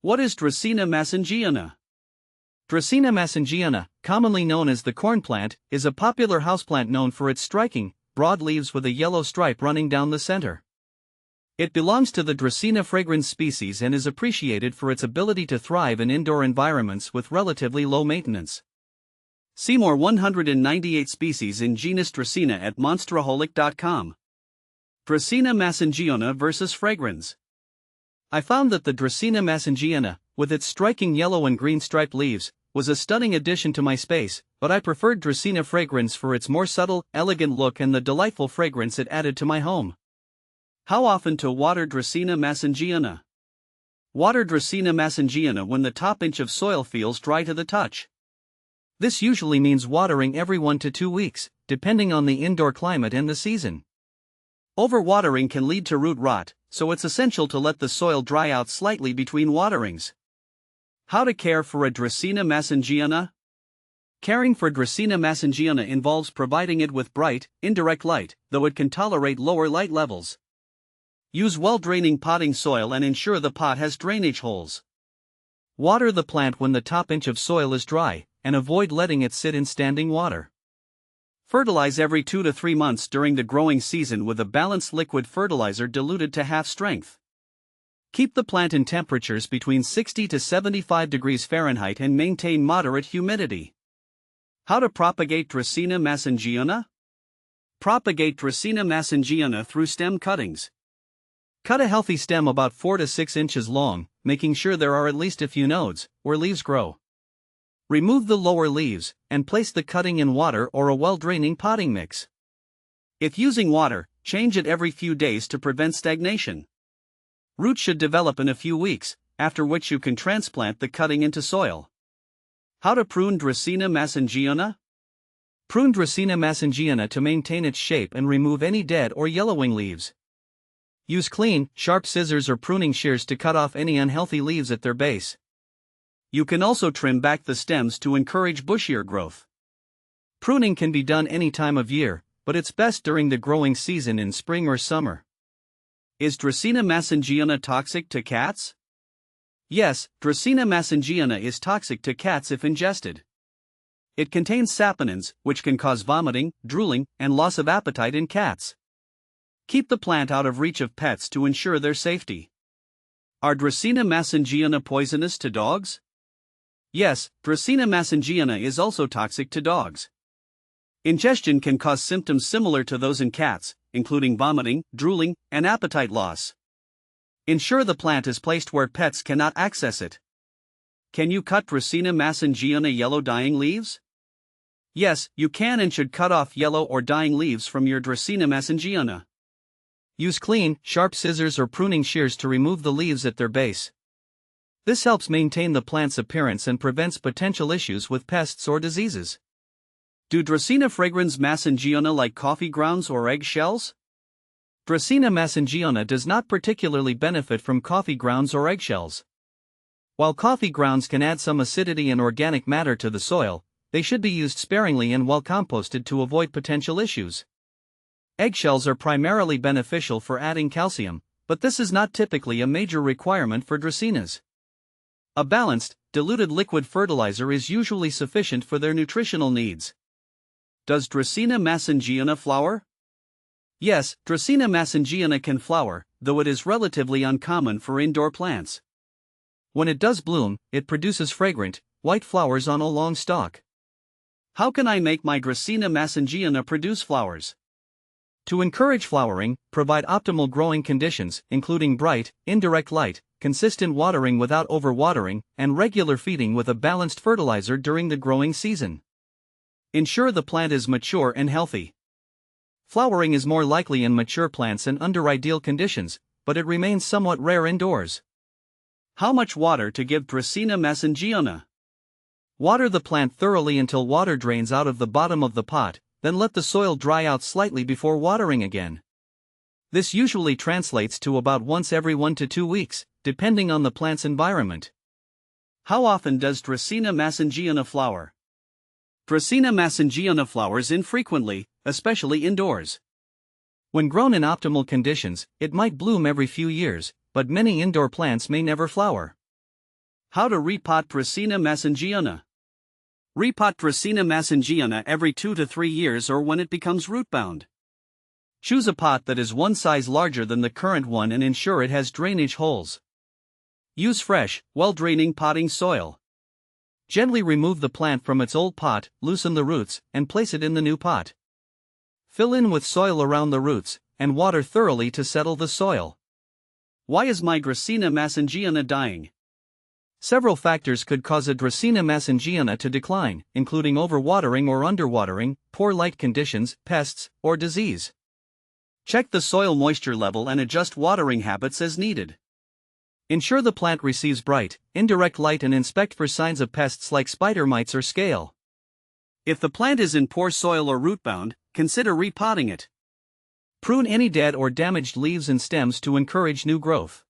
What is Dracaena massangeana? Dracaena massangeana, commonly known as the corn plant, is a popular houseplant known for its striking, broad leaves with a yellow stripe running down the center. It belongs to the Dracaena fragrans species and is appreciated for its ability to thrive in indoor environments with relatively low maintenance. See more 198 species in genus Dracaena at monsteraholic.com. Dracaena massangeana versus fragrans. I found that the Dracaena massangeana, with its striking yellow and green striped leaves, was a stunning addition to my space, but I preferred Dracaena fragrans for its more subtle, elegant look and the delightful fragrance it added to my home. How often to water Dracaena massangeana? Water Dracaena massangeana when the top inch of soil feels dry to the touch. This usually means watering every 1 to 2 weeks, depending on the indoor climate and the season. Overwatering can lead to root rot, so it's essential to let the soil dry out slightly between waterings. How to care for a Dracaena massangeana? Caring for Dracaena massangeana involves providing it with bright, indirect light, though it can tolerate lower light levels. Use well-draining potting soil and ensure the pot has drainage holes. Water the plant when the top inch of soil is dry, and avoid letting it sit in standing water. Fertilize every 2 to 3 months during the growing season with a balanced liquid fertilizer diluted to half strength. Keep the plant in temperatures between 60 to 75 degrees Fahrenheit and maintain moderate humidity. How to propagate Dracaena massangeana? Propagate Dracaena massangeana through stem cuttings. Cut a healthy stem about 4 to 6 inches long, making sure there are at least a few nodes, where leaves grow. Remove the lower leaves, and place the cutting in water or a well-draining potting mix. If using water, change it every few days to prevent stagnation. Roots should develop in a few weeks, after which you can transplant the cutting into soil. How to prune Dracaena massangeana? Prune Dracaena massangeana to maintain its shape and remove any dead or yellowing leaves. Use clean, sharp scissors or pruning shears to cut off any unhealthy leaves at their base. You can also trim back the stems to encourage bushier growth. Pruning can be done any time of year, but it's best during the growing season in spring or summer. Is Dracaena massangeana toxic to cats? Yes, Dracaena massangeana is toxic to cats if ingested. It contains saponins, which can cause vomiting, drooling, and loss of appetite in cats. Keep the plant out of reach of pets to ensure their safety. Are Dracaena massangeana poisonous to dogs? Yes, Dracaena massangeana is also toxic to dogs. Ingestion can cause symptoms similar to those in cats, including vomiting, drooling, and appetite loss. Ensure the plant is placed where pets cannot access it. Can you cut Dracaena massangeana yellow dying leaves? Yes, you can and should cut off yellow or dying leaves from your Dracaena massangeana. Use clean, sharp scissors or pruning shears to remove the leaves at their base. This helps maintain the plant's appearance and prevents potential issues with pests or diseases. Do Dracaena fragrans massangeana like coffee grounds or egg shells? Dracaena massangeana does not particularly benefit from coffee grounds or eggshells. While coffee grounds can add some acidity and organic matter to the soil, they should be used sparingly and well composted to avoid potential issues. Eggshells are primarily beneficial for adding calcium, but this is not typically a major requirement for Dracaenas. A balanced, diluted liquid fertilizer is usually sufficient for their nutritional needs. Does Dracaena massangeana flower? Yes, Dracaena massangeana can flower, though it is relatively uncommon for indoor plants. When it does bloom, it produces fragrant, white flowers on a long stalk. How can I make my Dracaena massangeana produce flowers? To encourage flowering, provide optimal growing conditions, including bright, indirect light, consistent watering without overwatering, and regular feeding with a balanced fertilizer during the growing season. Ensure the plant is mature and healthy. Flowering is more likely in mature plants and under ideal conditions, but it remains somewhat rare indoors. How much water to give Dracaena massangeana? Water the plant thoroughly until water drains out of the bottom of the pot, then let the soil dry out slightly before watering again. This usually translates to about once every 1 to 2 weeks, depending on the plant's environment. How often does Dracaena massangeana flower? Dracaena massangeana flowers infrequently, especially indoors. When grown in optimal conditions, it might bloom every few years, but many indoor plants may never flower. How to repot Dracaena Massangeana. Repot Dracaena Massangeana every 2 to 3 years or when it becomes root-bound. Choose a pot that is one size larger than the current one and ensure it has drainage holes. Use fresh, well-draining potting soil. Gently remove the plant from its old pot, loosen the roots, and place it in the new pot. Fill in with soil around the roots, and water thoroughly to settle the soil. Why is my Dracaena Massangeana dying? Several factors could cause a Dracaena Massangeana to decline, including overwatering or underwatering, poor light conditions, pests, or disease. Check the soil moisture level and adjust watering habits as needed. Ensure the plant receives bright, indirect light and inspect for signs of pests like spider mites or scale. If the plant is in poor soil or root-bound, consider repotting it. Prune any dead or damaged leaves and stems to encourage new growth.